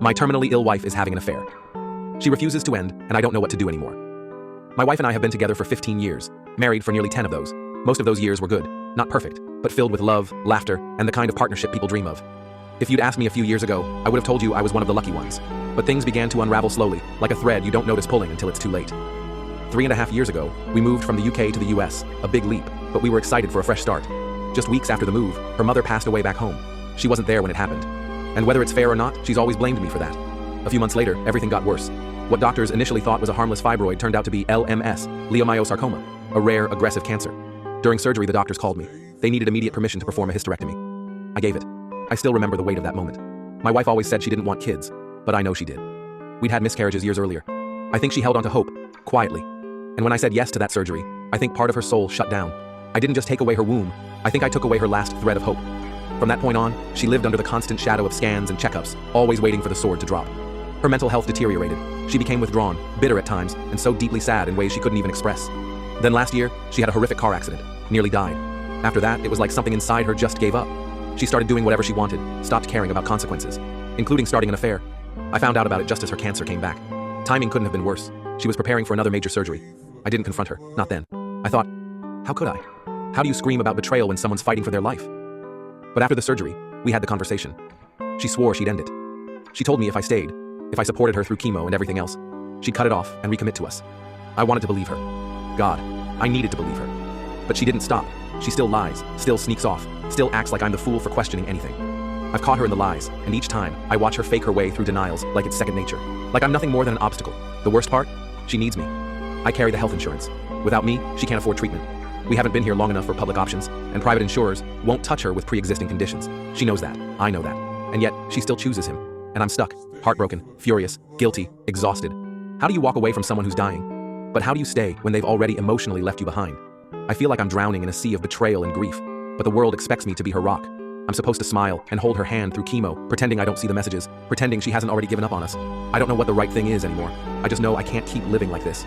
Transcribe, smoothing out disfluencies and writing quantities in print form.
My terminally ill wife is having an affair. She refuses to end, and I don't know what to do anymore. My wife and I have been together for 15 years, married for nearly 10 of those. Most of those years were good, not perfect, but filled with love, laughter, and the kind of partnership people dream of. If you'd asked me a few years ago, I would have told you I was one of the lucky ones. But things began to unravel slowly, like a thread you don't notice pulling until it's too late. 3.5 years ago, we moved from the UK to the US, a big leap, but we were excited for a fresh start. Just weeks after the move, her mother passed away back home. She wasn't there when it happened. And whether it's fair or not, she's always blamed me for that. A few months later, everything got worse. What doctors initially thought was a harmless fibroid turned out to be LMS, leiomyosarcoma, a rare, aggressive cancer. During surgery, the doctors called me. They needed immediate permission to perform a hysterectomy. I gave it. I still remember the weight of that moment. My wife always said she didn't want kids, but I know she did. We'd had miscarriages years earlier. I think she held on to hope, quietly. And when I said yes to that surgery, I think part of her soul shut down. I didn't just take away her womb, I think I took away her last thread of hope. From that point on, she lived under the constant shadow of scans and checkups, always waiting for the sword to drop. Her mental health deteriorated. She became withdrawn, bitter at times, and so deeply sad in ways she couldn't even express. Then last year, she had a horrific car accident, nearly died. After that, it was like something inside her just gave up. She started doing whatever she wanted, stopped caring about consequences, including starting an affair. I found out about it just as her cancer came back. Timing couldn't have been worse. She was preparing for another major surgery. I didn't confront her, not then. I thought, how could I? How do you scream about betrayal when someone's fighting for their life? But after the surgery, we had the conversation. She swore she'd end it. She told me if I stayed, if I supported her through chemo and everything else, she'd cut it off and recommit to us. I wanted to believe her. God, I needed to believe her. But she didn't stop. She still lies, still sneaks off, still acts like I'm the fool for questioning anything. I've caught her in the lies, and each time, I watch her fake her way through denials like it's second nature. Like I'm nothing more than an obstacle. The worst part? She needs me. I carry the health insurance. Without me, she can't afford treatment. We haven't been here long enough for public options, and private insurers won't touch her with pre-existing conditions. She knows that. I know that. And yet, she still chooses him. And I'm stuck, heartbroken, furious, guilty, exhausted. How do you walk away from someone who's dying? But how do you stay when they've already emotionally left you behind? I feel like I'm drowning in a sea of betrayal and grief, but the world expects me to be her rock. I'm supposed to smile and hold her hand through chemo, pretending I don't see the messages, pretending she hasn't already given up on us. I don't know what the right thing is anymore. I just know I can't keep living like this.